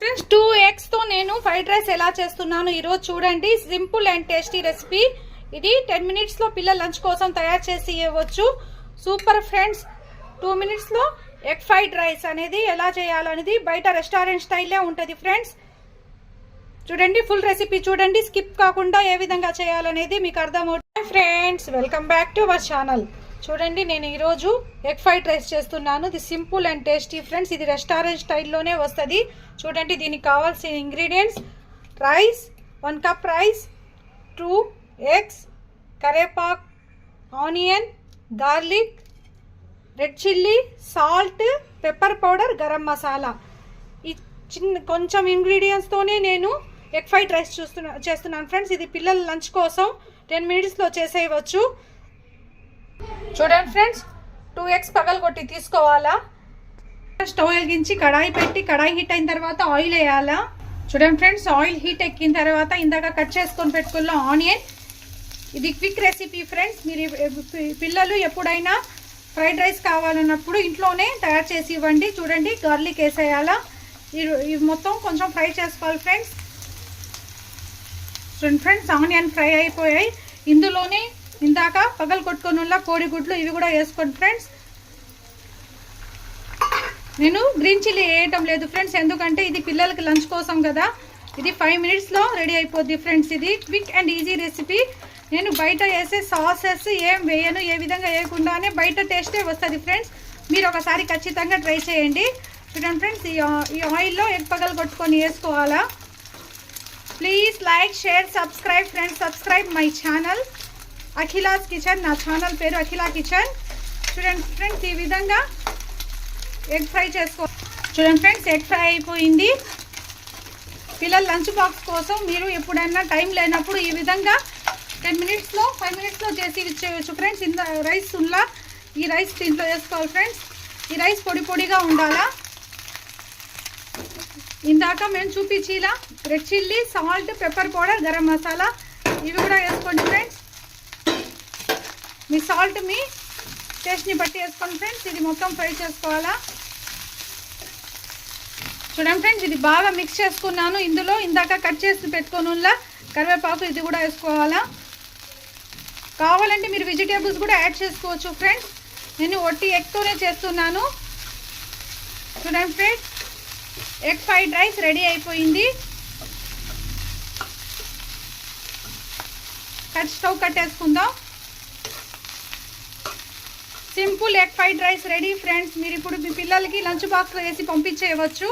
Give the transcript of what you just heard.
Friends 2 eggs తో నేను fried rice ఎలా చేస్తున్నాను ఈరోజు చూడండి. సింపుల్ అండ్ టేస్టీ రెసిపీ ఇది. 10 minutes లో పిల్లల లంచ్ కోసం తయారు చేసి ఇవ్వచ్చు. Super friends. 2 minutes లో ఎగ్ ఫ్రైడ్ రైస్ అనేది ఎలా చేయాలనేది బయట రెస్టారెంట్ స్టైల్లో ఉంటుంది ఫ్రెండ్స్. చూడండి, ఫుల్ రెసిపీ చూడండి, స్కిప్ కాకుండా ఏ విధంగా చేయాలనేది మీకు అర్థమవుతుంది. Friends, welcome back to our channel. చూడండి, నేను ఈరోజు ఎగ్ ఫ్రైడ్ రైస్ చేస్తున్నాను. ఇది సింపుల్ అండ్ టేస్టీ ఫ్రెండ్స్. ఇది రెస్టారెంట్ స్టైల్లోనే వస్తుంది. చూడండి, దీనికి కావాల్సిన ingredients: rice 1 cup rice, 2 eggs, కరేపాక్, onion, garlic, red chilli, salt, pepper powder, garam masala. ఈ కొంచెం ఇంగ్రీడియంట్స్తోనే నేను ఎగ్ ఫ్రైడ్ రైస్ చేస్తున్నాను ఫ్రెండ్స్. ఇది పిల్లల లంచ్ కోసం 10 minutesలో చేసేయవచ్చు. చూడండి ఫ్రెండ్స్, 2 eggs పగలగొట్టి తీసుకోవాలా. స్టవ్ వెలిగించి కడాయి పెట్టి, కడాయి హీట్ అయిన తర్వాత ఆయిల్ వేయాలా. చూడండి ఫ్రెండ్స్, ఆయిల్ హీట్ ఎక్కిన తర్వాత ఇందాక కట్ చేసుకొని పెట్టుకున్న ఆనియన్. ఇది క్విక్ రెసిపీ ఫ్రెండ్స్. మీరు పిల్లలు ఎప్పుడైనా ఫ్రైడ్ రైస్ కావాలన్నప్పుడు ఇంట్లోనే తయారు చేసి ఇవ్వండి. చూడండి, గార్లిక్ వేసేయాలా. ఇవి మొత్తం కొంచెం ఫ్రై చేసుకోవాలి ఫ్రెండ్స్. చూడండి ఫ్రెండ్స్, ఆనియన్ ఫ్రై అయిపోయాయి. ఇందులోనే ఇందాక పగలు కొట్టుకొని కోడిగుడ్లు ఇవి కూడా వేసుకోండి ఫ్రెండ్స్. నేను గ్రీన్ చిల్లీ వేయటం లేదు ఫ్రెండ్స్, ఎందుకంటే ఇది పిల్లలకి లంచ్ కోసం కదా. ఇది 5 minutesలో రెడీ అయిపోద్ది ఫ్రెండ్స్. ఇది క్విక్ అండ్ ఈజీ రెసిపీ. నేను బయట వేసే సాసెస్ ఏం వేయను, ఏ విధంగా వేయకుండానే బయట టేస్టే వస్తుంది ఫ్రెండ్స్. మీరు ఒకసారి ఖచ్చితంగా ట్రై చేయండి. చూడండి ఫ్రెండ్స్, ఈ ఆయిల్లో ఎగ్ పగలు కొట్టుకొని వేసుకోవాలా. Please like, share, subscribe friends. Subscribe my channel Akhila's kitchen. నా ఛానల్ పేరు అఖిలా కిచెన్. చూడండి ఫ్రెండ్స్, ఈ విధంగా ఎగ్ ఫ్రై చేసుకో. చూడండి ఫ్రెండ్స్, ఎగ్ ఫ్రై అయిపోయింది. పిల్లల లంచ్ బాక్స్ కోసం మీరు ఎప్పుడైనా టైం లేనప్పుడు ఈ విధంగా 10 minutesలో 5 minutesలో చేసి ఇచ్చేయచ్చు ఫ్రెండ్స్. రైస్ ఉల్లా ఈ రైస్ దీంట్లో వేసుకోవాలి ఫ్రెండ్స్. ఈ రైస్ పొడి పొడిగా ఉండాలా. ఇందాక మేము చూపించేలా red chilli, salt, pepper powder, garam masala ఇవి కూడా వేసుకోండి ఫ్రెండ్స్. మీ సాల్ట్ మీ టేస్ట్ని బట్టి వేసుకోండి ఫ్రెండ్స్. ఇది మొత్తం ఫ్రై చేసుకోవాలా. చూడండి ఫ్రెండ్స్, ఇది బాగా మిక్స్ చేసుకున్నాను. ఇందులో ఇందాక కట్ చేసి పెట్టుకొని కరివేపాకు ఇది కూడా వేసుకోవాలా. కావాలంటే మీరు వెజిటేబుల్స్ కూడా యాడ్ చేసుకోవచ్చు ఫ్రెండ్స్. నేను ఒట్టి ఎగ్తోనే చేస్తున్నాను. చూడండి friends, egg fried rice ready అయిపోయింది. స్టవ్ కట్టేసుకుందాం. Simple egg fried rice ready friends. మీరు ఇప్పుడు మీ పిల్లలకి లంచ్ బాక్స్లో వేసి పంపించేయవచ్చు.